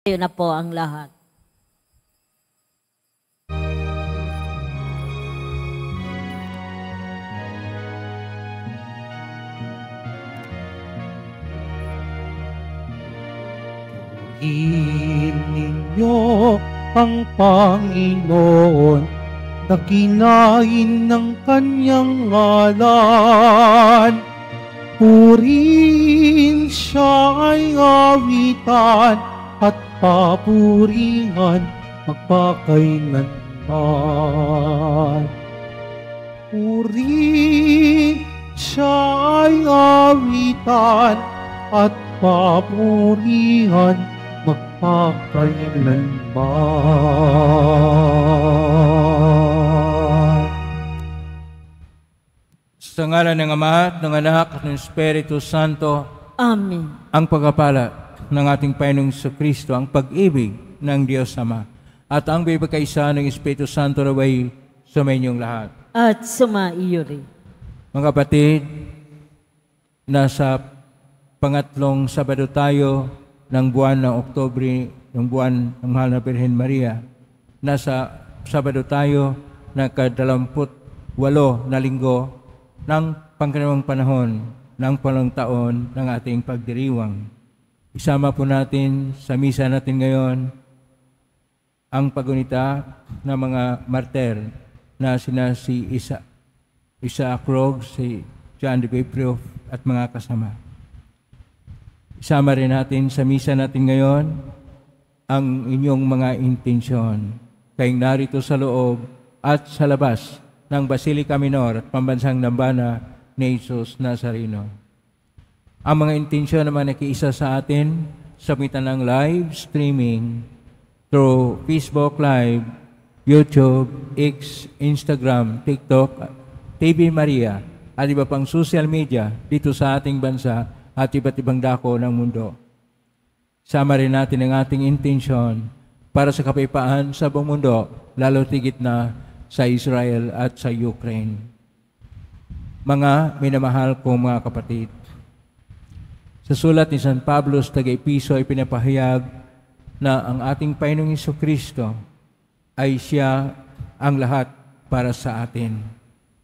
Tayo na po ang lahat. Purihin ninyo ang Panginoon na kinain ng kanyang ngalan. Purihin siya ay awitan at papurihan magpakailanman. Purihin siya ay awitan at papurihan magpakailanman. Sa ngalan ng Ama at ng Anak at ng Espiritu Santo. Amen. Ang pagpapala ng ating Panginoong Kristo, ang pag-ibig ng Diyos Ama, at ang bibigkaisa ng Espiritu Santo naway sumainyong lahat. At sumaiyo rin. Mga kapatid, nasa pangatlong Sabado tayo ng buwan ng Oktubre, ng buwan ng Mahal na Birhen Maria. Nasa Sabado tayo ng ka-28 na linggo ng pangkaraniwang panahon ng panahong taon ng ating pagdiriwang. Isama po natin sa misa natin ngayon ang pagunita ng mga martir na sina si Isaac Rogue, si John de Bepriof at mga kasama. Isama rin natin sa misa natin ngayon ang inyong mga intensyon. Kayong narito sa loob at sa labas ng Basilica Minor at Pambansang Dambana ni Jesus Nazareno. Ang mga intensyon naman nakiisa sa atin sa pamitan ng live streaming through Facebook Live, YouTube, X, Instagram, TikTok, TV Maria, at iba pang social media dito sa ating bansa at iba't ibang dako ng mundo. Sama rin natin ang ating intensyon para sa kapayapaan sa buong mundo, lalo tigit na sa Israel at sa Ukraine. Mga minamahal kong mga kapatid, sa sulat ni San Pablo sa taga-Episo ay pinapahayag na ang ating Panginoong Jesucristo ay siya ang lahat para sa atin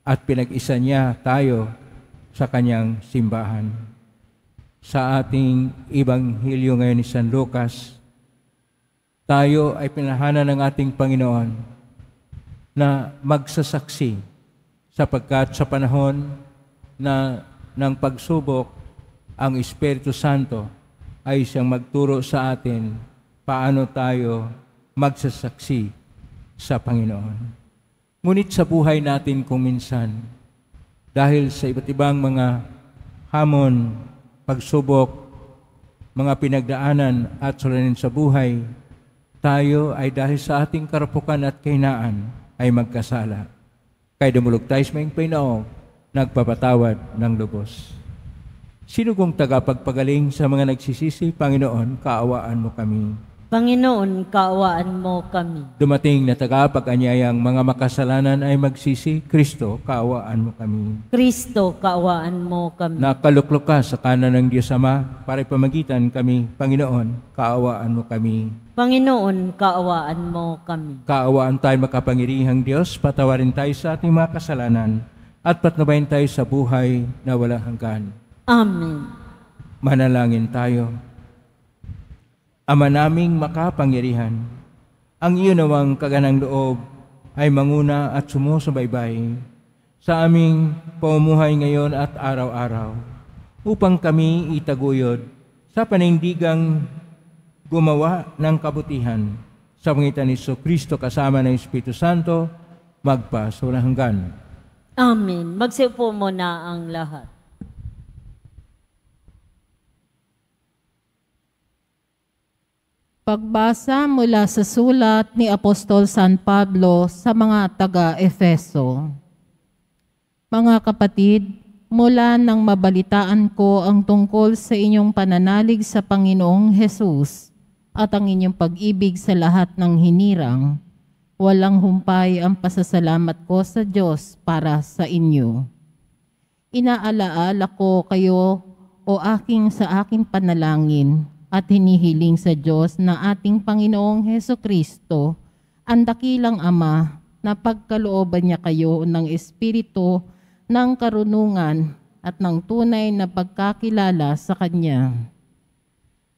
at pinag-isa niya tayo sa kanyang simbahan. Sa ating Ebanghelyo ngayon ni San Lucas, tayo ay pinahanan ng ating Panginoon na magsasaksi sapagkat sa panahon na ng pagsubok, ang Espiritu Santo ay siyang magturo sa atin paano tayo magsasaksi sa Panginoon. Ngunit sa buhay natin kung minsan, dahil sa iba't ibang mga hamon, pagsubok, mga pinagdaanan at suliranin sa buhay, tayo ay dahil sa ating karapukan at kahinaan ay magkasala. Kaya dumulog tayo sa mga Panginoon, nagpapatawad ng lubos. Sino kong tagapagpagaling sa mga nagsisisi? Panginoon, kaawaan mo kami. Panginoon, kaawaan mo kami. Dumating na tagapag-anyayang mga makasalanan ay magsisi, Kristo, kaawaan mo kami. Kristo, kaawaan mo kami. Nakaluklok ka sa kanan ng Diyos Ama para ipamagitan kami. Panginoon, kaawaan mo kami. Panginoon, kaawaan mo kami. Kaawaan tayo makapangirihang Diyos, patawarin tayo sa ating mga kasalanan at patnubayan tayo sa buhay na walang hanggan. Amen. Manalangin tayo. Ama naming makapangyarihan, ang iyo nawang kaganang loob ay manguna at sumusubaybay sa aming pamumuhay ngayon at araw-araw upang kami itaguyod sa panindigang gumawa ng kabutihan sa pangitan ni Jesucristo kasama ng Espiritu Santo magpa sa walang hanggan. Amen. Magsiupo muna ang lahat. Pagbasa mula sa sulat ni Apostol San Pablo sa mga taga-Efeso. Mga kapatid, mula nang mabalitaan ko ang tungkol sa inyong pananalig sa Panginoong Hesus at ang inyong pag-ibig sa lahat ng hinirang, walang humpay ang pasasalamat ko sa Diyos para sa inyo. Inaalaala ko kayo o sa aking panalangin at hinihiling sa Diyos na ating Panginoong Hesukristo, ang dakilang Ama, na pagkalooban niya kayo ng Espiritu, ng karunungan at ng tunay na pagkakilala sa Kanya.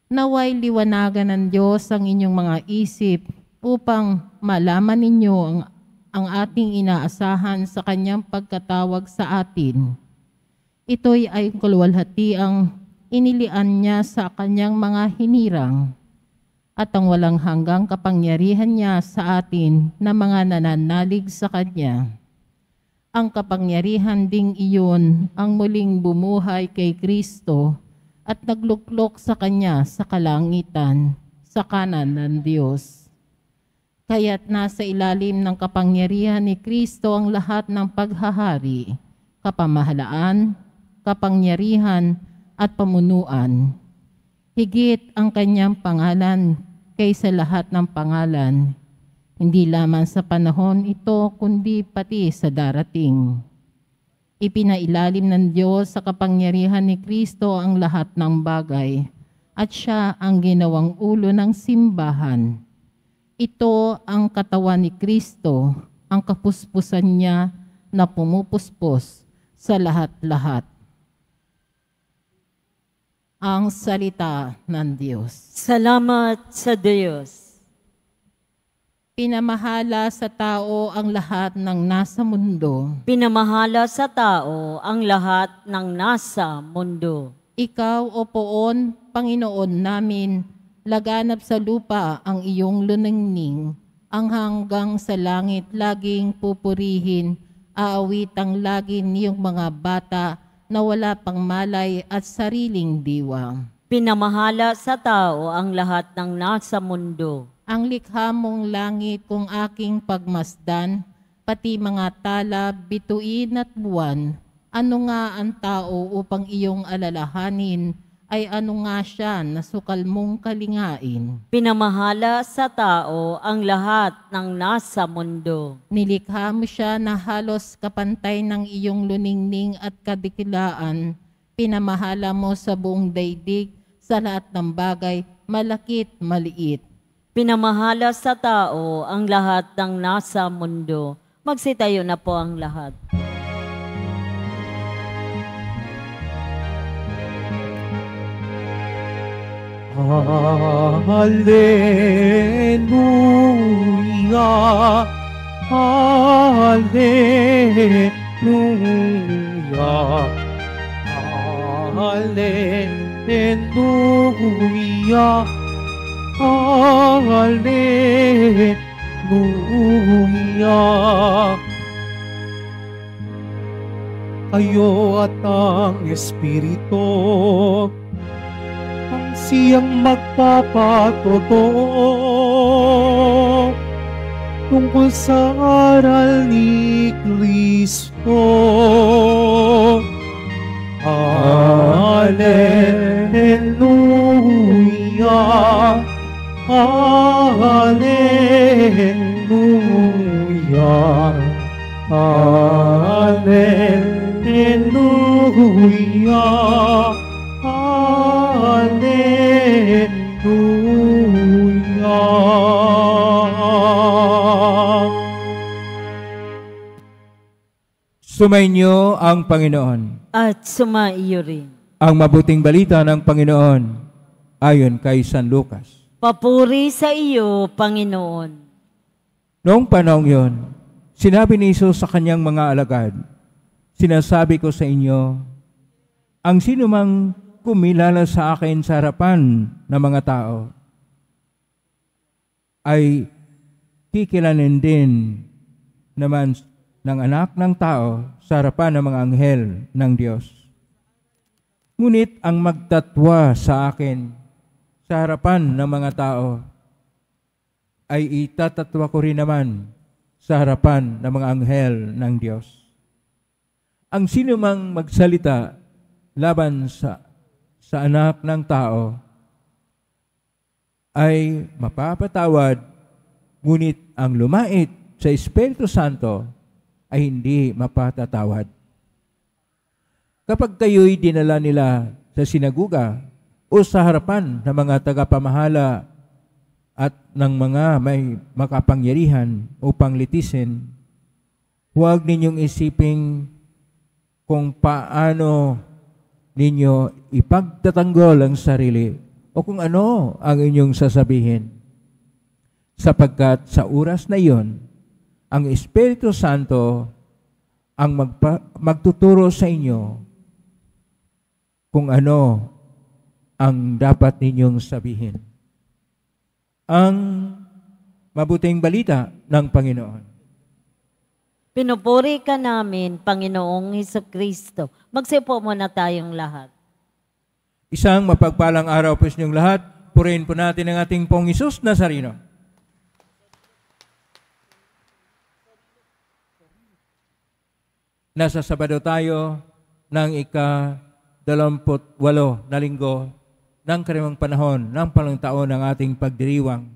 Naway liwanagan ng Diyos ang inyong mga isip upang malaman ninyo ang ating inaasahan sa Kanyang pagkatawag sa atin. Ito'y ay kaluwalhatiang inilian niya sa Kanyang mga hinirang at ang walang hanggang kapangyarihan niya sa atin na mga nananalig sa Kanya. Ang kapangyarihan ding iyon ang muling bumuhay kay Kristo at nagluklok sa Kanya sa kalangitan, sa kanan ng Diyos. Kaya't nasa ilalim ng kapangyarihan ni Kristo ang lahat ng paghahari, kapamahalaan, kapangyarihan, at pamunuan. Higit ang Kanyang pangalan kaysa lahat ng pangalan, hindi lamang sa panahon ito, kundi pati sa darating. Ipinailalim ng Diyos sa kapangyarihan ni Kristo ang lahat ng bagay, at siya ang ginawang ulo ng simbahan. Ito ang katawan ni Kristo, ang kapuspusan niya na pumupuspos sa lahat-lahat. Ang salita ng Diyos. Salamat sa Diyos. Pinamahala sa tao ang lahat ng nasa mundo. Pinamahala sa tao ang lahat ng nasa mundo. Ikaw, O Poon, Panginoon namin, laganap sa lupa ang iyong luningning, ang hanggang sa langit laging pupurihin, aawitang lagi niyong mga bata na wala pang malay at sariling diwa. Pinamahala sa tao ang lahat ng nasa mundo. Ang likha mong langit kung aking pagmasdan, pati mga tala, bituin at buwan, ano nga ang tao upang iyong alalahanin, ay ano nga siya na sukal mong kalingain. Pinamahala sa tao ang lahat ng nasa mundo. Nilikha mo siya na halos kapantay ng iyong luningning at kadikilaan, pinamahala mo sa buong daigdig, sa lahat ng bagay, malakit, maliit. Pinamahala sa tao ang lahat ng nasa mundo. Magsitayo na po ang lahat. Hallelujah, Hallelujah, Hallelujah, Hallelujah. Kayo at ang Espiritu ang siyang magpapatotoo tungkol sa aral ni Kristo. Hallelujah, Hallelujah, Hallelujah, Hallelujah. Sumainyo ang Panginoon. At sumaiyo rin. Ang mabuting balita ng Panginoon ayon kay San Lucas. Papuri sa iyo, Panginoon. Noong panahong yon, sinabi ni Jesus sa kanyang mga alagad, "Sinasabi ko sa inyo, ang sinumang kumilala sa akin sa harapan ng mga tao, ay kikilanin din naman ng anak ng tao sa harapan ng mga anghel ng Diyos. Ngunit ang magtatwa sa akin sa harapan ng mga tao, ay itatatwa ko rin naman sa harapan ng mga anghel ng Diyos. Ang sinumang magsalita laban sa anak ng tao ay mapapatawad, ngunit ang lumait sa Espiritu Santo ay hindi mapatatawad. Kapag kayo'y dinala nila sa sinaguga o sa harapan ng mga tagapamahala at ng mga may makapangyarihan upang litisin, huwag ninyong isiping kung paano ninyo ipagtatanggol ang sarili o kung ano ang inyong sasabihin. Sapagkat sa oras na iyon, ang Espiritu Santo ang magtuturo sa inyo kung ano ang dapat ninyong sabihin. Ang mabuting balita ng Panginoon. Pinupuri ka namin, Panginoong Hesukristo. Magsipo muna tayong lahat. Isang mapagpalang araw po sa inyong lahat. Purihin po natin ang ating Pong Hesus Nazareno. Nasa Sabado tayo ng ika-28 na linggo ng karimang panahon ng palang taon ng ating pagdiriwang.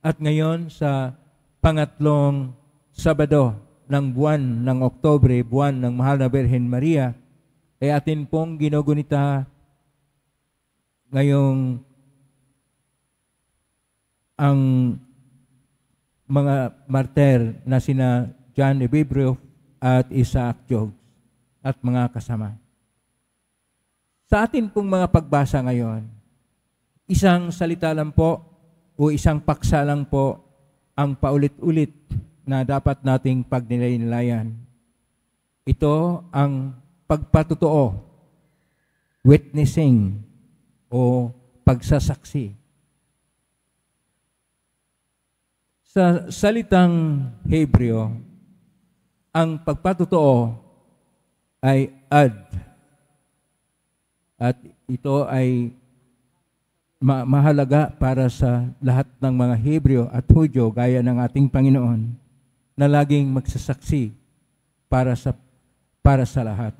At ngayon sa pangatlong Sabado ng buwan ng Oktubre, buwan ng Mahal na Birhen Maria, ay atin pong ginugunita ngayong ang mga martir na sina John Ebibrio at Isaac Jogues at mga kasama. Sa atin pong mga pagbasa ngayon, isang salita lang po o isang paksa lang po ang paulit-ulit na dapat nating pagnilay-nilayan. Ito ang pagpatotoo, witnessing o pagsasaksi. Sa salitang Hebreo, ang pagpatotoo ay ad. At ito ay mahalaga para sa lahat ng mga Hebreo at Hudyo gaya ng ating Panginoon na laging magsasaksi para sa lahat.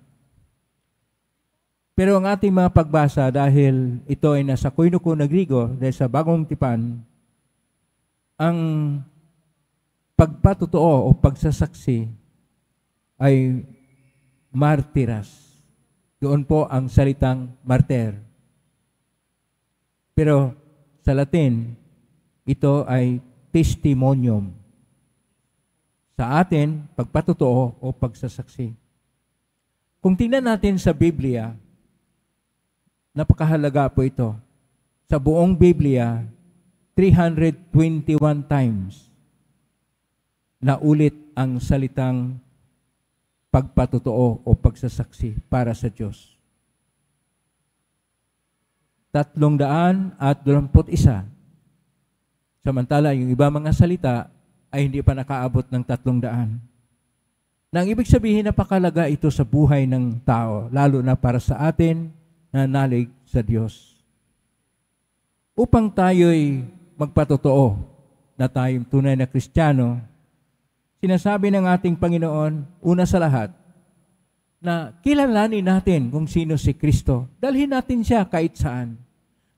Pero ang ating mga pagbasa, dahil ito ay nasa Koinoko na Grigo, dahil sa Bagong Tipan, ang pagpatotoo o pagsasaksi ay martiras. Doon po ang salitang martir. Pero sa Latin, ito ay testimonium. Sa atin, pagpatotoo o pagsasaksi. Kung tingnan natin sa Biblia, napakahalaga po ito. Sa buong Biblia, 321 times na ulit ang salitang pagpatotoo o pagsasaksi para sa Diyos. 321. Samantala, yung iba mga salita ay hindi pa nakaabot ng 300. Nang ibig sabihin, napakalaga ito sa buhay ng tao, lalo na para sa atin na nalig sa Diyos. Upang tayo'y magpatotoo na tayong tunay na Kristiyano, sinasabi ng ating Panginoon, una sa lahat, na kilalanin natin kung sino si Kristo. Dalhin natin siya kahit saan.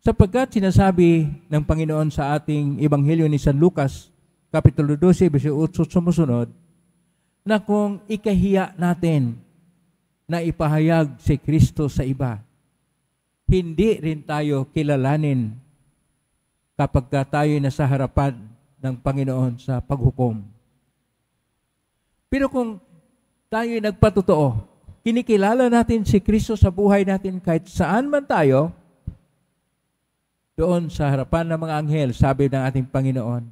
Sapagkat sinasabi ng Panginoon sa ating Ebanghelyo ni San Lucas, Kapitulo 12, versikulo 8 sumusunod, na kung ikahiya natin na ipahayag si Kristo sa iba, hindi rin tayo kilalanin kapag tayo nasa harapan ng Panginoon sa paghukom. Pero kung tayo nagpatotoo, kinikilala natin si Kristo sa buhay natin kahit saan man tayo, doon sa harapan ng mga anghel, sabi ng ating Panginoon,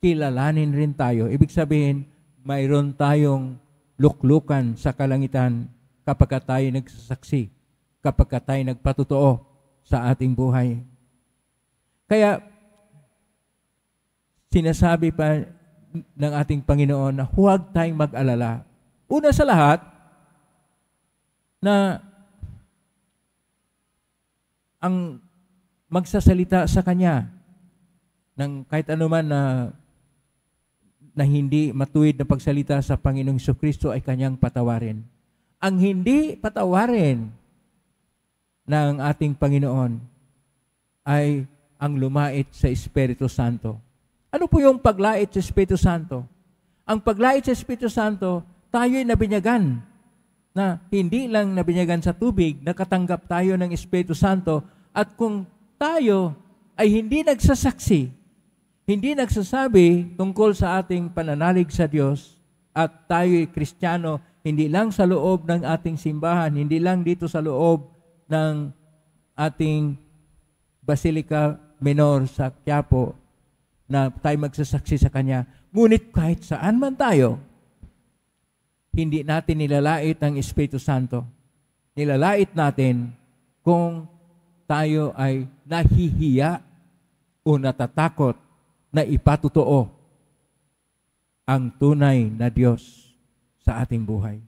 kilalanin rin tayo. Ibig sabihin, mayroon tayong luklukan sa kalangitan kapag tayo nagsasaksi, kapag tayo nagpatotoo sa ating buhay. Kaya, sinasabi pa ng ating Panginoon na huwag tayong mag-alala. Una sa lahat, na ang magsasalita sa Kanya ng kahit anuman na hindi matuwid na pagsalita sa Panginoong Jesucristo ay Kanyang patawarin. Ang hindi patawarin ng ating Panginoon ay ang lumait sa Espiritu Santo. Ano po yung paglait sa Espiritu Santo? Ang paglait sa Espiritu Santo, tayo'y nabinyagan na hindi lang nabinyagan sa tubig, nakatanggap tayo ng Espiritu Santo at kung tayo ay hindi nagsasaksi, hindi nagsasabi tungkol sa ating pananalig sa Diyos, at tayo'y Kristiyano, hindi lang sa loob ng ating simbahan, hindi lang dito sa loob ng ating Basilica Minor sa Quiapo, na tayo magsasaksi sa Kanya. Ngunit kahit saan man tayo, hindi natin nilalait ang Espiritu Santo. Nilalait natin kung tayo ay nahihiya o natatakot na ipatotoo ang tunay na Diyos sa ating buhay.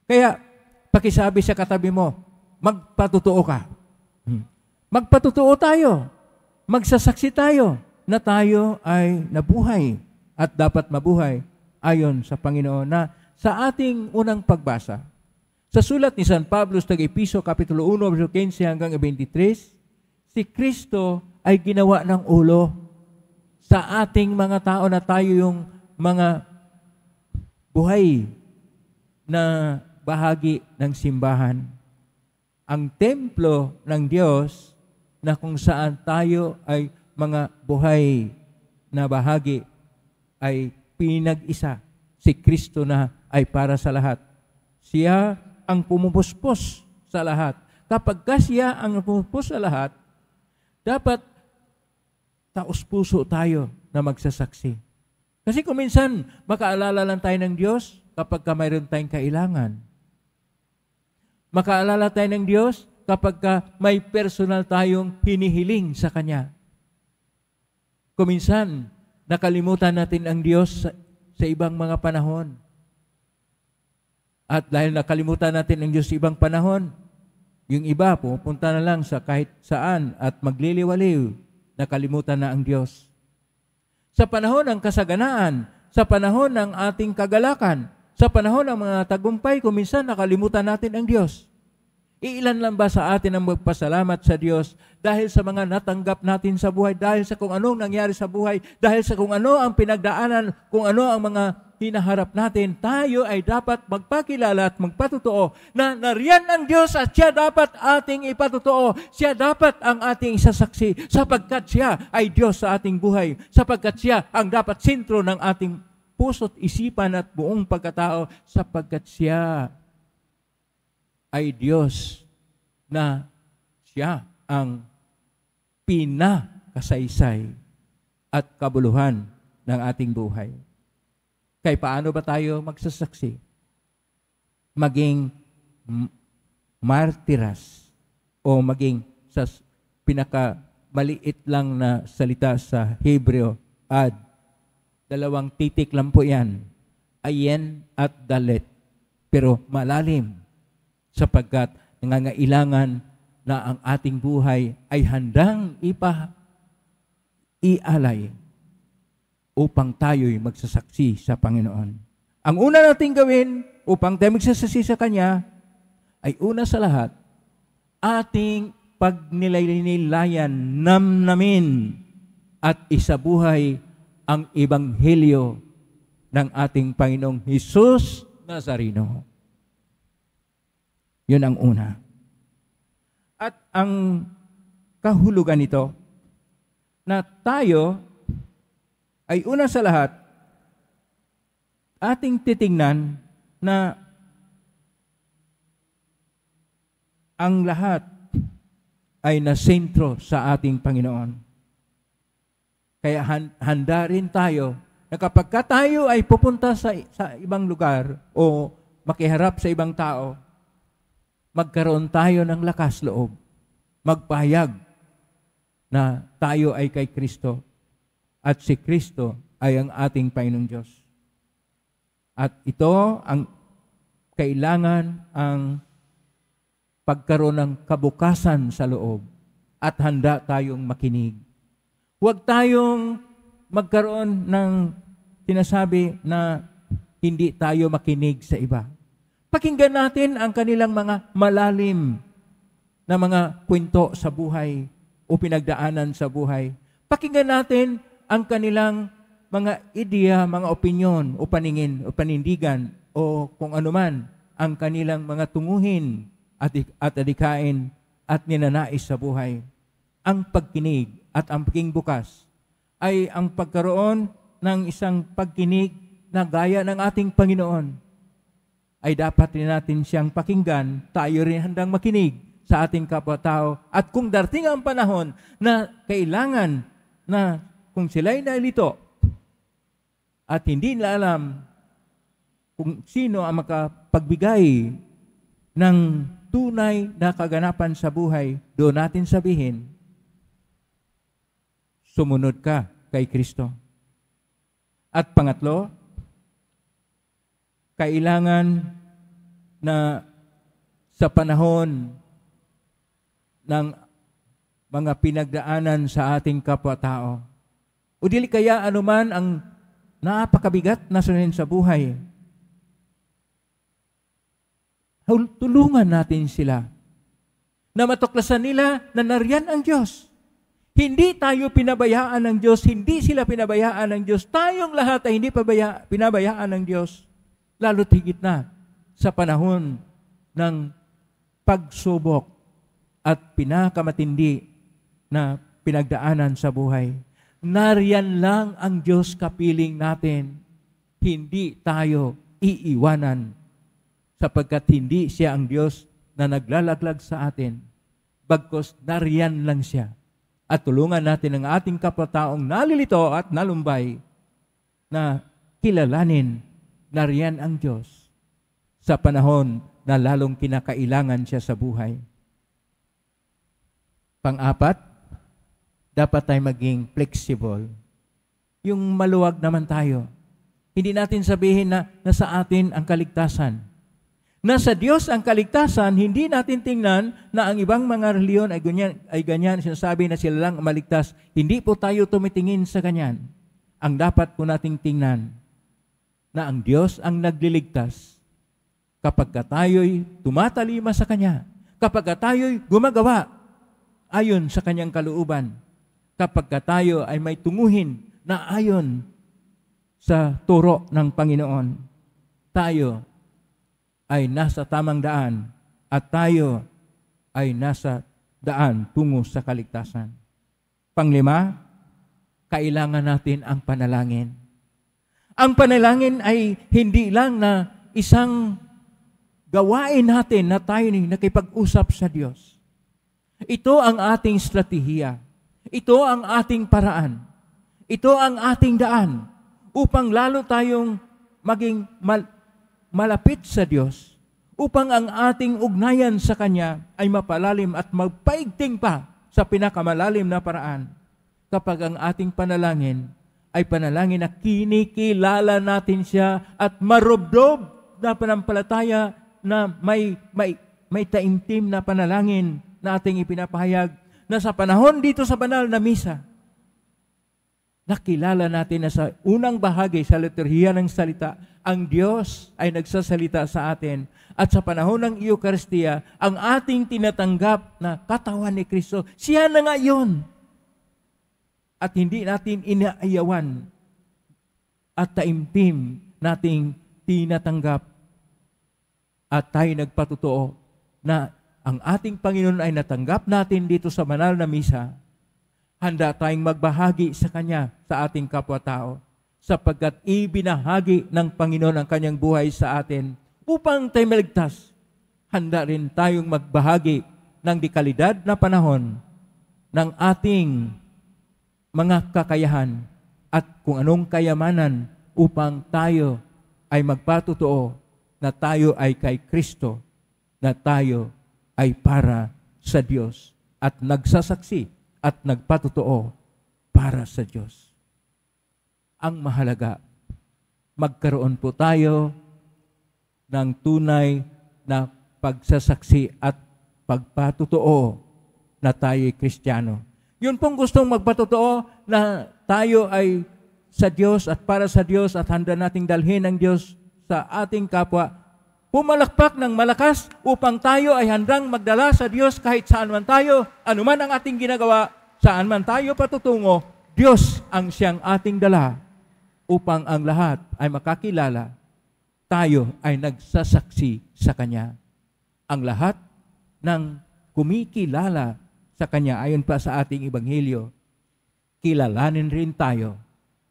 Kaya, pakisabi sa katabi mo, magpatotoo ka. Magpatotoo tayo. Magsasaksi tayo na tayo ay nabuhay at dapat mabuhay ayon sa Panginoon. Na sa ating unang pagbasa, sa sulat ni San Pablo sa Episo, Kapitulo 1, verso 15 hanggang 23, si Kristo ay ginawa ng ulo sa ating mga tao na tayo yung mga buhay na bahagi ng simbahan. Ang templo ng Diyos na kung saan tayo ay mga buhay na bahagi ay pinag-isa. Si Kristo na ay para sa lahat. Siya ang pumupuspos sa lahat. Kapag siya ang pumupuspos sa lahat, dapat taos-puso tayo na magsasaksi. Kasi kung minsan, makaalala lang tayo ng Diyos kapag mayroon tayong kailangan. Makaalala tayo ng Diyos kapag may personal tayong hinihiling sa Kanya. Kung minsan, nakalimutan natin ang Diyos sa ibang mga panahon. At dahil nakalimutan natin ang Diyos sa ibang panahon, yung iba pupunta na lang sa kahit saan at magliliwaliw, nakalimutan na ang Diyos. Sa panahon ng kasaganaan, sa panahon ng ating kagalakan, sa panahon ng mga tagumpay, kung minsan nakalimutan natin ang Diyos. Iilan lang ba sa atin ang magpasalamat sa Diyos dahil sa mga natanggap natin sa buhay, dahil sa kung anong nangyari sa buhay, dahil sa kung ano ang pinagdaanan, kung ano ang mga hinaharap natin? Tayo ay dapat magpakilala at magpatotoo na nariyan ang Diyos at siya dapat ating ipatotoo. Siya dapat ang ating isasaksi sapagkat siya ay Diyos sa ating buhay, sapagkat siya ang dapat sentro ng ating puso't isipan at buong pagkatao, sapagkat siya ay Diyos na siya ang pinakasaysay at kabuluhan ng ating buhay. Kaya paano ba tayo magsasaksi? Maging martiras o maging sa pinakamaliit lang na salita sa Hebreo, ad. 2 titik lang po yan. Ayen at dalet. Pero malalim sapagkat nangangailangan na ang ating buhay ay handang ialay upang tayo'y magsasaksi sa Panginoon. Ang una nating gawin upang tayo magsasaksi sa Kanya ay una sa lahat, ating pagnilay-nilayan, namnamin at isabuhay ang Ebanghelyo ng ating Panginoong Hesus Nazareno. Yun ang una. At ang kahulugan nito, na tayo ay una sa lahat, ating titingnan na ang lahat ay nasentro sa ating Panginoon. Kaya handa rin tayo na kapag tayo ay pupunta sa ibang lugar o makiharap sa ibang tao, magkaroon tayo ng lakas loob, magpahayag na tayo ay kay Kristo at si Kristo ay ang ating Panginoong Diyos. At ito ang kailangan ang pagkaroon ng kabukasan sa loob at handa tayong makinig. Huwag tayong magkaroon ng sinasabi na hindi tayo makinig sa iba. Pakinggan natin ang kanilang mga malalim na mga kwento sa buhay o pinagdaanan sa buhay. Pakinggan natin ang kanilang mga ideya, mga opinyon o paningin o panindigan o kung anuman ang kanilang mga tunguhin at adikain at ninanais sa buhay. ang pagkinig at ang pagiging bukas ay ang pagkaroon ng isang pagkinig na gaya ng ating Panginoon. Ay dapat rin natin siyang pakinggan, tayo rin handang makinig sa ating kapwa-tao. At kung darating ang panahon na kailangan na kung sila'y nalito at hindi nila alam kung sino ang makapagbigay ng tunay na kaganapan sa buhay, doon natin sabihin, sumunod ka kay Kristo. At pangatlo, kailangan na sa panahon ng mga pinagdaanan sa ating kapwa-tao, o dili kaya anuman ang napakabigat na sunin sa buhay, tulungan natin sila na matuklasan nila na nariyan ang Diyos. Hindi tayo pinabayaan ng Diyos, hindi sila pinabayaan ng Diyos. Tayong lahat ay hindi pinabayaan ng Diyos. Lalo't higit na sa panahon ng pagsubok at pinakamatindi na pinagdaanan sa buhay. Nariyan lang ang Diyos kapiling natin. Hindi tayo iiwanan sapagkat hindi siya ang Diyos na naglalaglag sa atin. Bagkus nariyan lang siya. At tulungan natin ang ating kapwa-taong nalilito at nalumbay na kilalanin nariyan ang Diyos sa panahon na lalong kinakailangan siya sa buhay. Pang-apat, dapat tayo maging flexible. Yung maluwag naman tayo. Hindi natin sabihin na nasa atin ang kaligtasan. Nasa Diyos ang kaligtasan, hindi natin tingnan na ang ibang mga reliyon ay ganyan, sinasabi na sila lang maligtas. Hindi po tayo tumitingin sa ganyan. Ang dapat po nating tingnan na ang Diyos ang nagliligtas kapag tayo'y tumatalima sa Kanya, kapag tayo'y gumagawa ayon sa Kanyang kalooban, kapag tayo ay may tunguhin na ayon sa turo ng Panginoon, tayo ay nasa tamang daan at tayo ay nasa daan tungo sa kaligtasan. Panglima, kailangan natin ang panalangin. Ang panalangin ay hindi lang na isang gawain natin na tayo nakipag-usap sa Diyos. Ito ang ating strategiya. Ito ang ating paraan. Ito ang ating daan upang lalo tayong maging malapit sa Diyos, upang ang ating ugnayan sa Kanya ay mapalalim at magpaigting pa sa pinakamalalim na paraan kapag ang ating panalangin ay panalangin na kinikilala natin siya at marubdob na panampalataya na may taimtim na panalangin na ating ipinapahayag na sa panahon dito sa banal na misa, nakilala natin na sa unang bahagi sa liturhiya ng salita, ang Diyos ay nagsasalita sa atin at sa panahon ng Eucharistia, ang ating tinatanggap na katawan ni Kristo, siya na nga yun. At hindi natin inaayawan at taimtim nating tinatanggap at tayo nagpatotoo na ang ating Panginoon ay natanggap natin dito sa banal na misa. Handa tayong magbahagi sa Kanya sa ating kapwa-tao sapagkat ibinahagi ng Panginoon ang Kanyang buhay sa atin upang tayo maligtas. Handa rin tayong magbahagi ng dekalidad na panahon ng ating mga kakayahan at kung anong kayamanan upang tayo ay magpatotoo na tayo ay kay Kristo, na tayo ay para sa Diyos at nagsasaksi at nagpatotoo para sa Diyos. Ang mahalaga, magkaroon po tayo ng tunay na pagsasaksi at pagpatotoo na tayo ay Kristiyano. Yun pong gustong magpatotoo na tayo ay sa Diyos at para sa Diyos at handa nating dalhin ang Diyos sa ating kapwa. Pumalakpak ng malakas upang tayo ay handang magdala sa Diyos kahit saan man tayo, anuman ang ating ginagawa, saan man tayo patutungo, Diyos ang siyang ating dala upang ang lahat ay makakilala tayo ay nagsasaksi sa Kanya. Ang lahat ng kumikilala sa Kanya ayon pa sa ating Ebanghelyo, kilalanin rin tayo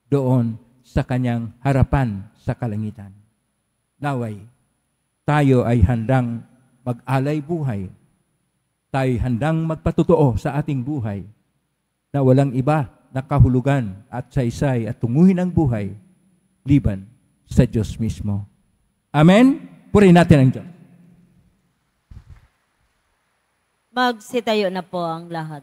doon sa Kanyang harapan sa kalangitan. Naway, tayo ay handang mag-alay buhay. Tayo ay handang magpatotoo sa ating buhay na walang iba na kahulugan at saysay at tunguhin ang buhay liban sa Diyos mismo. Amen? Purihin natin ang Diyos. Magsitayo na po ang lahat.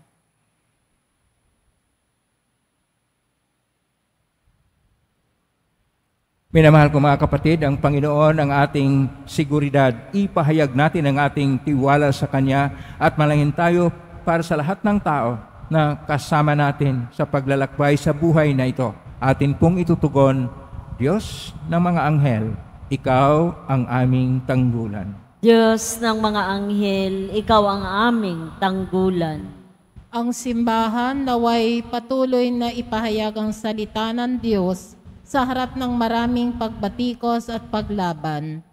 Minamahal ko mga kapatid, ang Panginoon ang ating seguridad. Ipahayag natin ang ating tiwala sa Kanya at malangin tayo para sa lahat ng tao na kasama natin sa paglalakbay sa buhay na ito. Atin pong itutugon, Diyos ng mga anghel, Ikaw ang aming tanggulan. Diyos ng mga anghel, Ikaw ang aming tanggulan. Ang simbahan naway patuloy na ipahayag ang salita ng Diyos sa harap ng maraming pagbatikos at paglaban.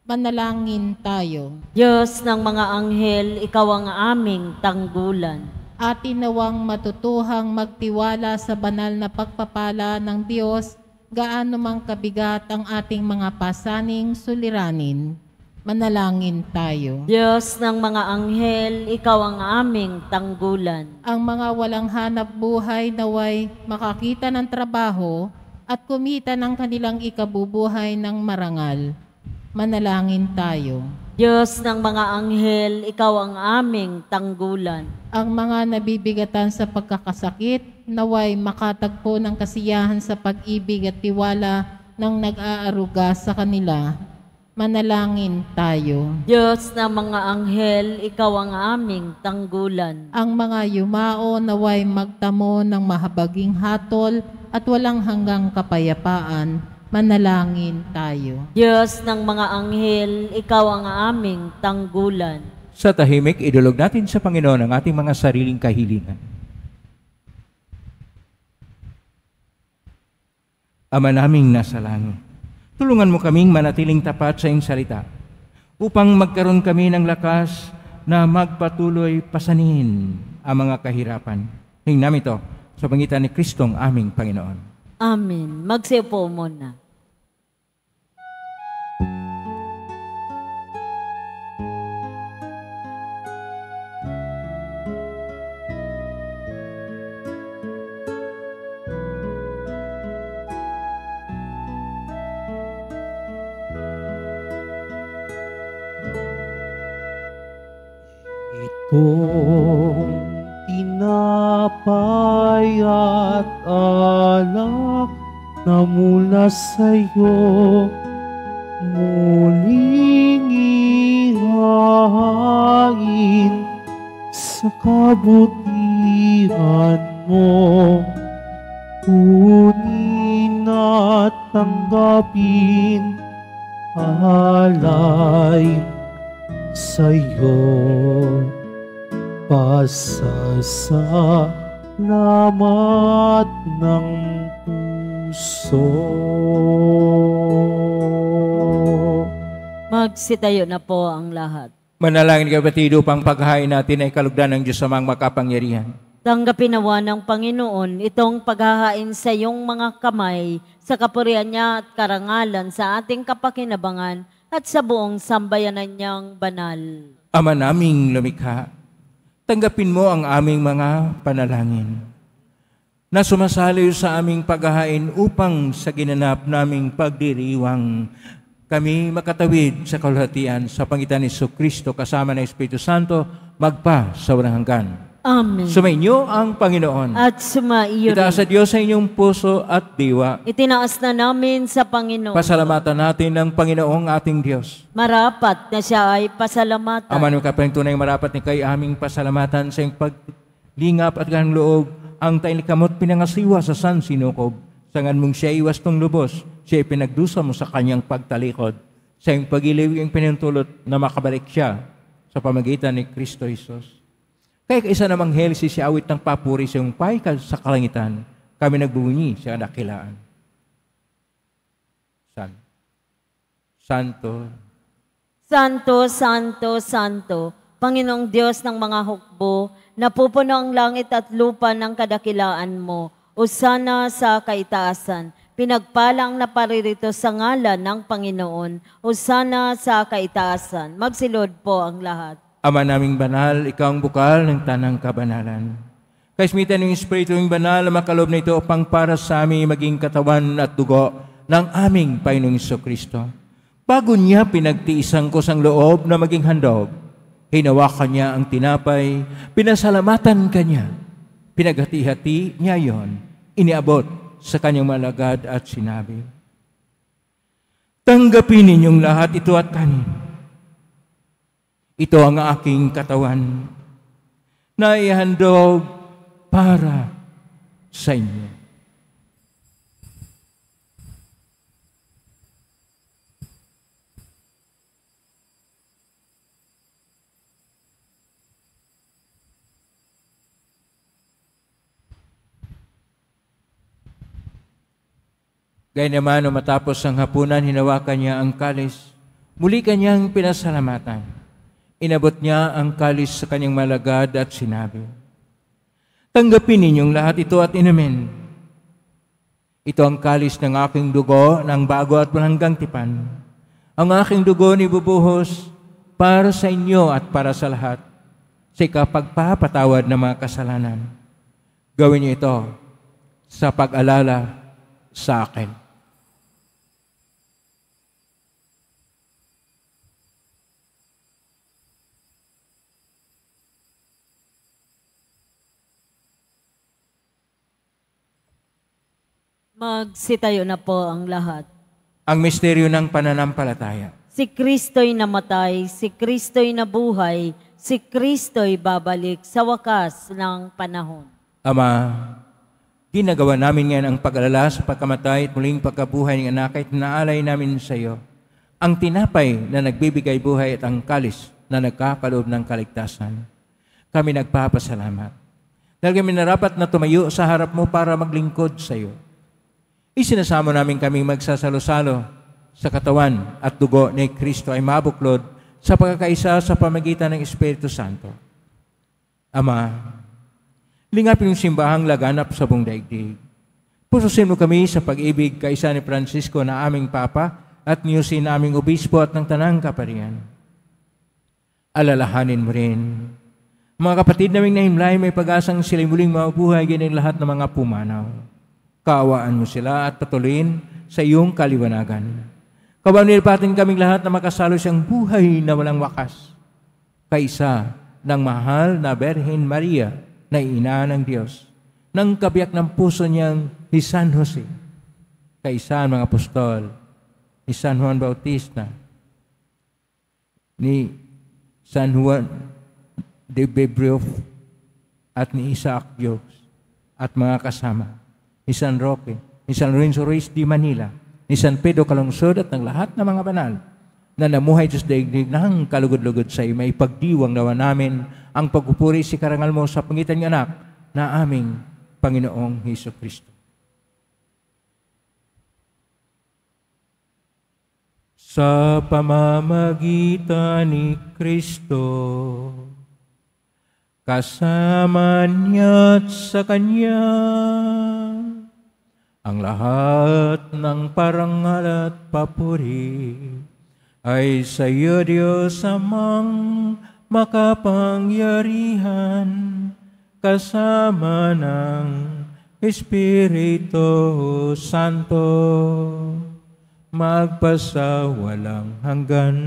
Manalangin tayo. Diyos ng mga anghel, Ikaw ang aming tanggulan. Atin nawang matutuhang magtiwala sa banal na pagpapala ng Diyos, gaano mang kabigat ang ating mga pasaning suliranin. Manalangin tayo. Diyos ng mga anghel, Ikaw ang aming tanggulan. Ang mga walang hanap buhay naway makakita ng trabaho at kumita ng kanilang ikabubuhay ng marangal. Manalangin tayo. Diyos ng mga anghel, Ikaw ang aming tanggulan. Ang mga nabibigatan sa pagkakasakit, naway makatagpo ng kasiyahan sa pag-ibig at tiwala ng nag-aaruga sa kanila. Manalangin tayo. Diyos ng mga anghel, Ikaw ang aming tanggulan. Ang mga yumao naway magtamo ng mahabaging hatol at walang hanggang kapayapaan. Manalangin tayo. Diyos ng mga anghel, Ikaw ang aming tanggulan. Sa tahimik, idulog natin sa Panginoon ang ating mga sariling kahilingan. Ama naming nasa langit, tulungan mo kaming manatiling tapat sa iyong salita upang magkaroon kami ng lakas na magpatuloy pasanin ang mga kahirapan. Hingin namin ito sa pangitan ni Kristong aming Panginoon. Amen. Magsiupo muna. Itong tinapay at alak na mula sa'yo, muling ihahain sa kabutihan mo. Kunin at tanggapin alay sa'yo. Pasasalamat ng puso. Magsitayo na po ang lahat. Manalangin kapatid upang paghahain natin ay kalugdan ng Diyos amang makapangyarihan. Tanggapin nawa ng Panginoon itong paghahain sa iyong mga kamay sa kapurihan niya at karangalan sa ating kapakinabangan at sa buong sambayanan niyang banal. Ama naming lumikha, tanggapin mo ang aming mga panalangin na sumasali sa aming paghahain upang sa ginanap naming pagdiriwang kami makatawid sa kalahatian sa pangitan ni Jesucristo kasama ng Espiritu Santo magpa sa walang hanggan. Amen. Sumainyo ang Panginoon. At sumaiyo Itaas sa Diyos sa inyong puso at diwa. Itinaas na namin sa Panginoon. Pasalamatan natin ng Panginoong ating Diyos. Marapat na siya ay pasalamatan. Ama ng kapatid, tunay marapat ni kay aming pasalamatan sa iyong paglingap at ganang loob ang tainikamot pinangasiwa sa San Sinukob. Sangan mong siya iwas tong lubos, siya pinagdusa mo sa kanyang pagtalikod. Sa iyong pag-iliw yung pinintulot na makabalik siya sa pamagitan ni Kristo Jesus. Kaya isa namang helsi si awit ng papuri sa iyong paikal sa kalangitan, kami nagbunyi sa dakilaan. Santo, Santo, Santo, Santo, Panginoong Diyos ng mga hukbo, Napupuno ang langit at lupa ng kadakilaan mo. Hosana sa kaitaasan. Pinagpalang na paririto sa ngalan ng Panginoon. Hosana sa kaitaasan. Magsilod po ang lahat. Ama naming banal, ikaw ang bukal ng tanang kabanalan. Kaismitan ng Espiritu ng banal, makalob na ito upang para sa amin maging katawan at dugo ng aming Panginoong Jesucristo. Bago niya pinagtiisan ko sang loob na maging handog, hinawakan niya ang tinapay, pinasalamatan kanya, pinaghati-hati niya yon, iniabot sa kanyang malagad at sinabi, tanggapin ninyong lahat ito at kanin. Ito ang aking katawan na ihandog para sa inyo. Gaya naman, matapos ang hapunan, hinawakan niya ang kalis. Muli kanyang pinasalamatan. Inabot niya ang kalis sa kanyang malagad at sinabi, tanggapin ninyong lahat ito at inumin. Ito ang kalis ng aking dugo ng bago at walang tipan. Ang aking dugo ni bubuhos para sa inyo at para sa lahat sa ikapagpapatawad ng mga kasalanan. Gawin niyo ito sa pag-alala sa akin. Magsitayo na po ang lahat. Ang misteryo ng pananampalataya. Si Kristo'y namatay, si Kristo'y nabuhay, si Kristo'y babalik sa wakas ng panahon. Ama, ginagawa namin ngayon ang pag-alala sa pagkamatay at muling pagkabuhay ng anak at naalay namin sa iyo ang tinapay na nagbibigay buhay at ang kalis na nagkakaloob ng kaligtasan. Kami nagpapasalamat. Dahil kami narapat na tumayo sa harap mo para maglingkod sa iyo. Isinasamo namin kaming magsasalo-salo sa katawan at dugo ni Kristo ay mabuklod sa pagkakaisa sa pamagitan ng Espiritu Santo. Ama, lingapin yung simbahang laganap sa buong daigdig. Pususin mo kami sa pag-ibig kaisa ni Francisco na aming Papa at niyusin aming Obispo at ng Tanang Kaparian. Alalahanin mo rin, mga kapatid naming nahimlay, may pag-asang sila'y muling mabuhay ganyan lahat ng mga pumanaw. Kaawaan mo sila at patuloyin sa iyong kaliwanagan. Kabanilpatin kaming lahat na makasalo siyang buhay na walang wakas. Kaisa ng mahal na Berhen Maria na ina ng Diyos, ng kabiyak ng puso niyang si San Jose, kaisa ng mga apostol, ni San Juan Bautista, ni San Juan de Bebriof, at ni Isaac Jokes, at mga kasama, ni San Roque, ni San Lorenzo Ruiz de Manila, ni San Pedro Calungsod at ng lahat ng mga banal na namuhay sa daigdig ng kalugod-lugod sa iyo. May pagdiwang nawa namin ang pagpupuri si karangal mo sa pangitan ng anak na aming Panginoong Hesus-Kristo. Sa pamamagitan ni Kristo, kasama niya at sa Kanya, ang lahat ng parangal at papuri ay sa iyo, Diyos Amang makapangyarihan, kasama ng Espiritu Santo, magpasawalang hanggan.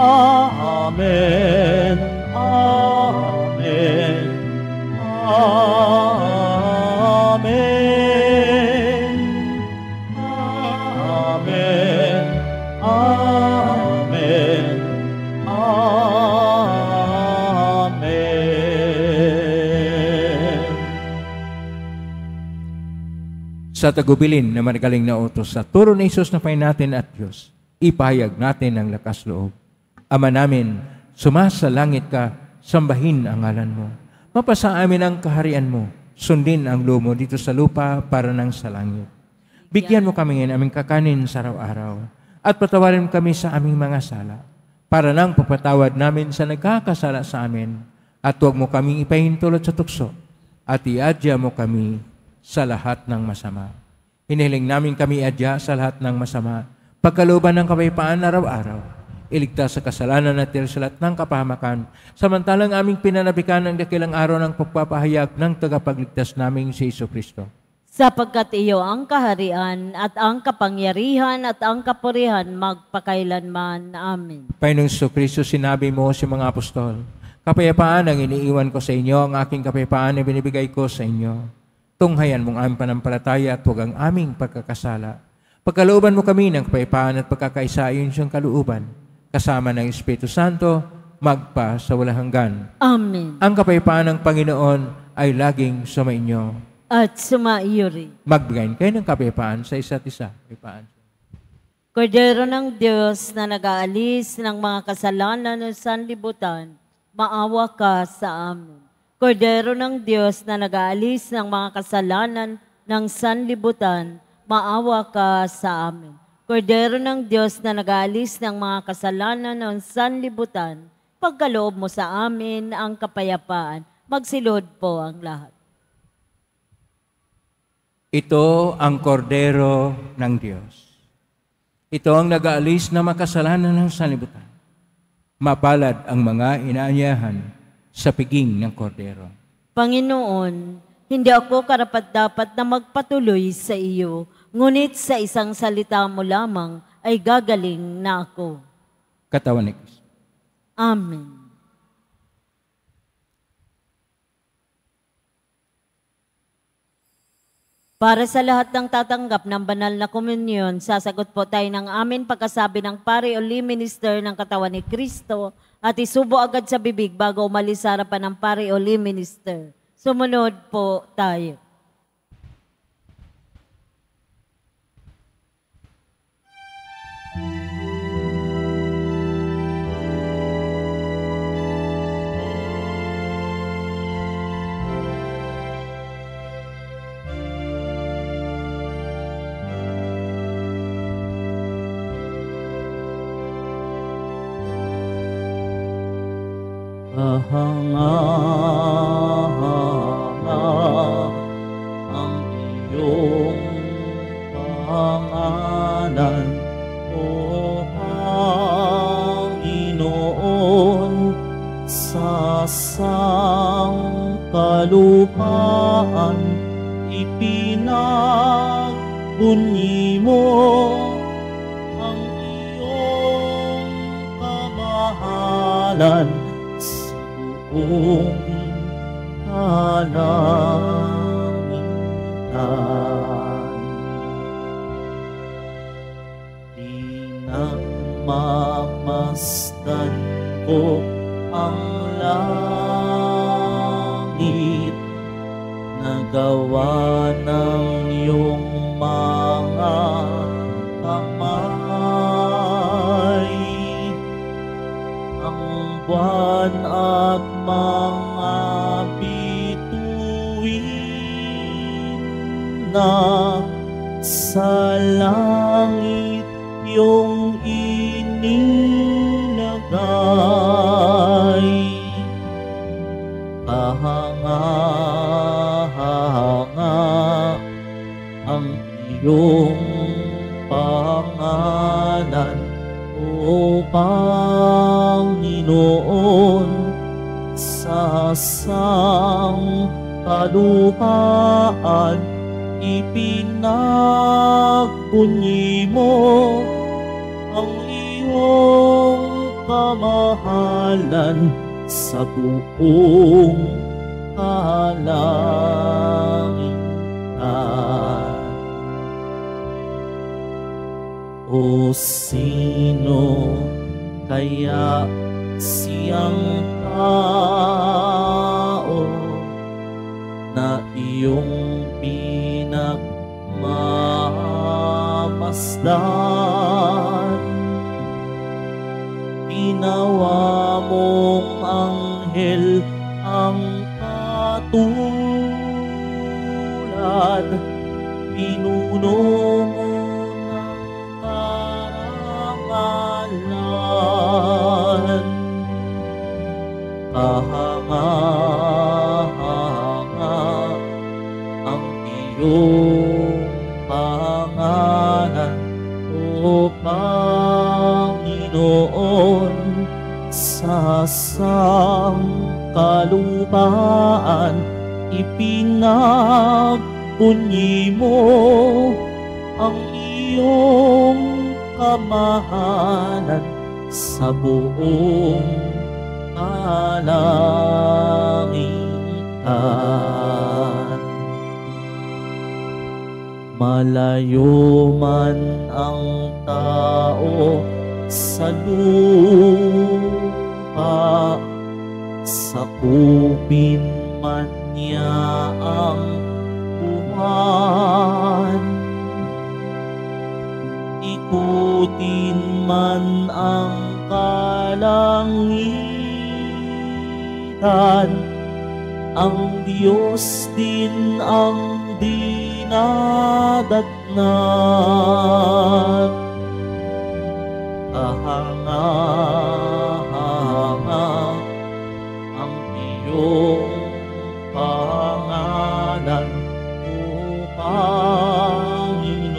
Amen. Amen. Amen. Amen. Amen. Amen. Sa tagubilin na magaling na utos sa turo ni Jesus na Panginoon natin at Diyos, ipahayag natin ang lakas loob. Ama namin, sumasalangit ka, sambahin ang ngalan mo. Mapasa amin ang kaharian mo, sundin ang loob mo dito sa lupa para nang sa langit. Bigyan mo kami ngayon aming kakanin sa araw-araw, at patawarin kami sa aming mga sala, para nang papatawad namin sa nagkakasala sa amin, at huwag mo kaming ipahintulot sa tukso, at iadya mo kami sa lahat ng masama. Hinihiling namin kami iadya sa lahat ng masama, pagkalooban ng kapayapaan araw-araw, iligtas sa kasalanan at sa lahat ng kapahamakan, samantalang aming pinanabikan ang dakilang araw ng pagpapahayag ng tagapagligtas naming si Jesucristo. Sapagkat iyo ang kaharian at ang kapangyarihan at ang kapurihan magpakailanman. Amen. Panginoong Jesucristo, sinabi mo sa mga apostol, kapayapaan ang iniiwan ko sa inyo, ang aking kapayapaan ay binibigay ko sa inyo. Tunghayan mong aming panampalataya at huwag ang aming pagkakasala. Pagkalooban mo kami ng kapayapaan at pagkakaisa ayon siyang kalooban, kasama ng Espiritu Santo, magpa sa walang hanggan. Amen. Ang kapayapaan ng Panginoon ay laging sumainyo. At sumaiyo rin. Magbigayin kayo ng kapayapaan sa isa't isa. Kapayapaan. Kordero ng Diyos na nag-aalis ng mga kasalanan ng sanlibutan, maawa ka sa amin. Kordero ng Diyos na nag-aalis ng mga kasalanan ng sanlibutan, maawa ka sa amin. Kordero ng Diyos na nag-aalis ng mga kasalanan ng sanlibutan, pagkaloob mo sa amin ang kapayapaan. Magsilod po ang lahat. Ito ang kordero ng Diyos. Ito ang nag-aalis na makasalanan ng sanlibutan. Mapalad ang mga inaanyahan sa piging ng kordero. Panginoon, hindi ako karapat-dapat na magpatuloy sa iyo, ngunit sa isang salita mo lamang ay gagaling na ako. Katawan ni Kristo. Amen. Para sa lahat ng tatanggap ng banal na komunyon, sasagot po tayo ng amin pagkasabi ng pari o lay minister ng katawan ni Kristo at isubo agad sa bibig bago umalis sa harapan ng pari o lay minister. Sumunod po tayo. Hanga-hanga ang iyong pangalan, O Panginoon, sa sangkalupaan ipinagbunyi mo ang iyong kamahalan sa buong kalangitan. Pinagmamasdan ko ang langit na gawa ng iyong mga kamay, ang buwan at mga bituin na sa langit iyong ininagay. Kahanga-hanga ang iyong pangalan, O Panginoon, sa sangkalupaan ipinagbunyi mo ang iyong kamahalan sa buong kalangitan. O sino kaya siyang tao na iyong pinagmamasdan? Ginawa mong anghel ang katulad, pinuno mo ng karangalan. kahanga-hanga ang iyong pangalan, O Panginoon, sa sangkalupaan ipinagbunyi mo ang iyong kamahalan sa buong kalangitan. Malayo man ang tao sa lupa, sakupin man niya ang buwan, ikutin man ang kalangitan, ang Diyos din ang dinadatnan. Kahanga-hanga ang iyong pangalan, O Panginoon,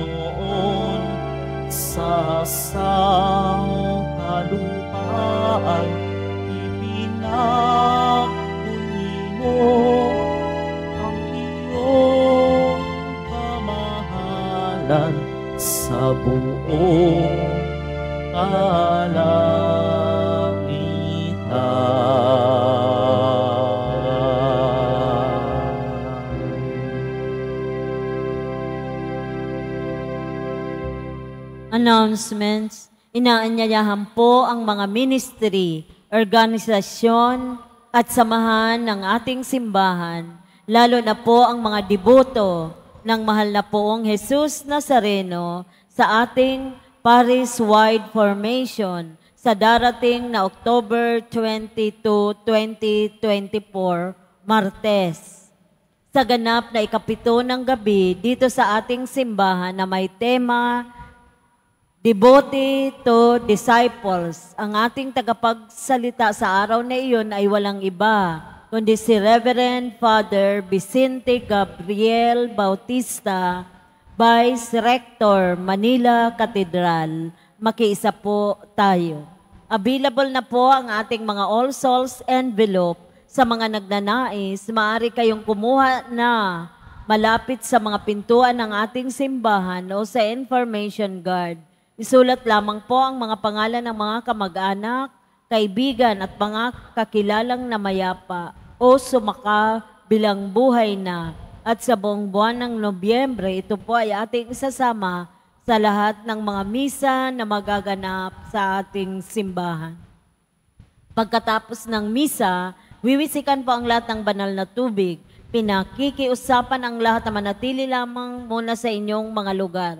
sa sangkalupaan ipinagbunyi mo ang iyong kamahalan sa buong Announcements. Inaanyayahan po ang mga ministry, organisasyon at samahan ng ating simbahan, lalo na po ang mga deboto ng mahal na poong Jesus Nazareno sa ating Paris-wide formation sa darating na October 22, 2024, Martes. Sa ganap na ikapito ng gabi dito sa ating simbahan na may tema Devoted to Disciples. Ang ating tagapagsalita sa araw na iyon ay walang iba, kundi si Reverend Father Vicente Gabriel Bautista, Vice Rector, Manila Cathedral. Makiisa po tayo. Available na po ang ating mga All Souls envelope. Sa mga nagnanais, maaari kayong kumuha na malapit sa mga pintuan ng ating simbahan o sa information guard. Isulat lamang po ang mga pangalan ng mga kamag-anak, kaibigan at mga kakilalang namayapa o sumaka bilang buhay na. At sa buong buwan ng Nobyembre, ito po ay ating isasama sa lahat ng mga misa na magaganap sa ating simbahan. Pagkatapos ng misa, wiwisikan po ang lahat ng banal na tubig. Pinakikiusapan ang lahat na manatili lamang muna sa inyong mga lugar.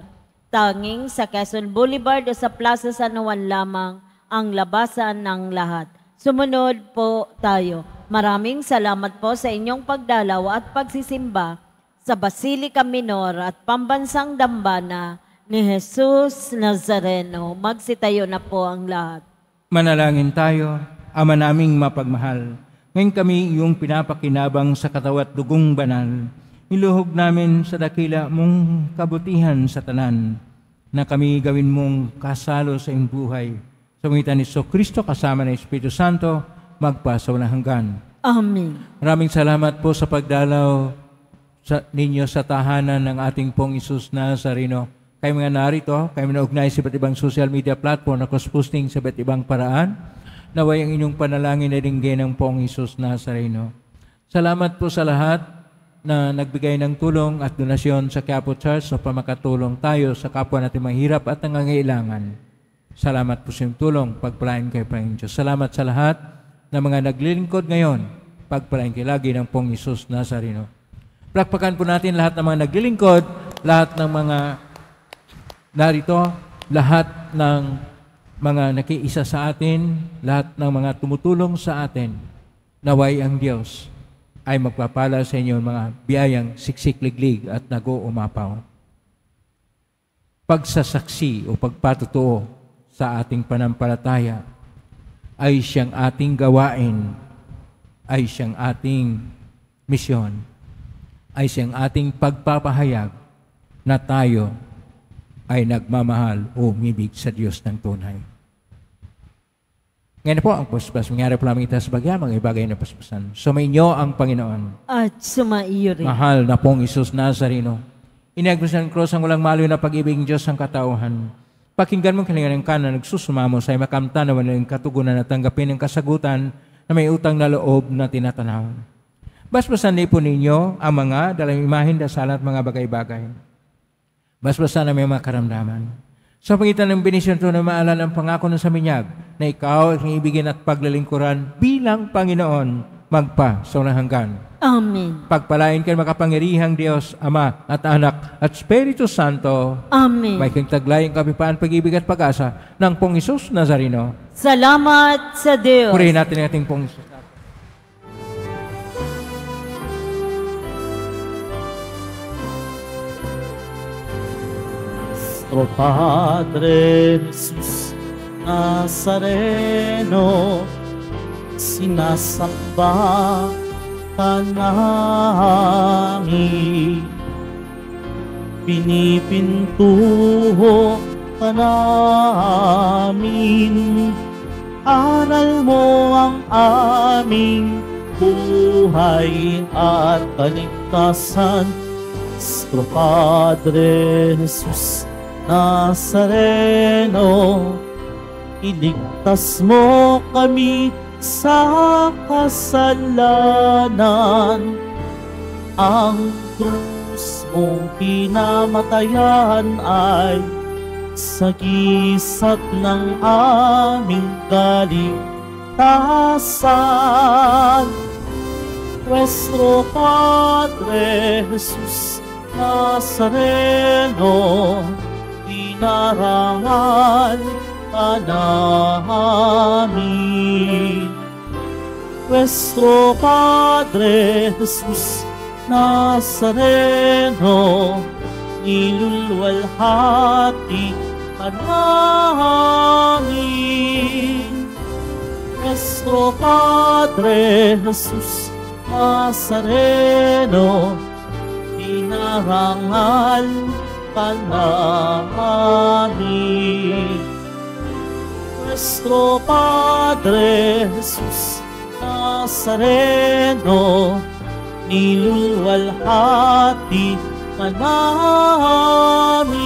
Tanging sa Quezon Boulevard o sa Plaza San Juan lamang ang labasan ng lahat. Sumunod po tayo. Maraming salamat po sa inyong pagdalaw at pagsisimba sa Basilica Minor at Pambansang Dambana ni Jesus Nazareno. Magsitayo na po ang lahat. Manalangin tayo, Ama naming mapagmahal. Ngayon kami iyong pinapakinabang sa katawat dugong banal. Iluhog namin sa dakila mong kabutihan sa tanan na kami gawin mong kasalo sa iyong buhay. Sa pangitan ni Kristo kasama ng Espiritu Santo, magpasawalang hanggan. Amen. Maraming salamat po sa pagdalaw ninyo sa tahanan ng ating pong Jesus Nazareno. Kayo mga narito, kayo naugnay sa iba't ibang social media platform na cross-posting sa iba't ibang paraan. Naway ang inyong panalangin na ringgin ng pong Jesus Nazareno. Salamat po sa lahat na nagbigay ng tulong at donasyon sa Quiapo Church upang makatulong tayo sa kapwa natin mahirap at nangangailangan. Salamat po sa iyong tulong. Pagpalain kayo, Panginoon Diyos. Salamat sa lahat na mga naglilingkod ngayon. Pagpalain kayo lagi ng pong Jesus Nazareno. Palakpakan po natin lahat ng mga naglilingkod, lahat ng mga narito, lahat ng mga nakiisa sa atin, lahat ng mga tumutulong sa atin. Naway ang Diyos ay magpapala sa inyo mga biyayang siksik-liglig at nag-uumapaw. Pagsasaksi o pagpatutuo sa ating panampalataya ay siyang ating gawain ay siyang ating misyon, ay siyang ating pagpapahayag na tayo ay nagmamahal o umibig sa Diyos ng tunay. Ngayon po ang puspas. Mangyari po namin ito sa bagya, mga ibagay na puspasan. Sumainyo ang Panginoon. At sumaiyo rin. Mahal na pong Isus Nazareno. Inagos ng cross ang walang maliw na pag-ibig ng Diyos ang katauhan. Pakinggan mo kalingan ng kanan, nagsusumamo sa makamta na walang katugunan at tanggapin ang kasagutan na may utang na loob na tinatanaw. Basbasan din po ninyo ang mga dalang imahin, dasal at mga bagay-bagay. Basbasan na may mga karamdaman. Sa pagitan ng benisyon ito na maalala ang pangako ng saminyag na ikaw ang ibigin at paglalingkuran bilang Panginoon magpa sa unang hanggan. Amen. Pagpalain kayo makapangyarihang Diyos, Ama at Anak at Espiritu Santo. Amen. May kang taglay ang kapipaan, pag-ibig at pag-asa ng Pong Isus Nazareno. Salamat sa Diyos. Purihin natin ang ating Pong Isus. O Padre Jesus Nazareno, sinasamba ka namin, pinipintuho ka namin, aral mo ang aming buhay at kaligtasan. O Padre Jesus Nazareno, iligtas mo kami sa kasalanan. Ang krus mong pinamatayan ay sagisat ng aming kaligtasan. Nuestro Padre Jesus Nazareno, inarangal ka namin. Nuestro Padre Jesus Nazareno, nilulwalhati ka namin. Nuestro Padre Jesus Nazareno, inarangal ka namin. Nuestro Padre Jesus Nazareno, nilulwalhati ka namin.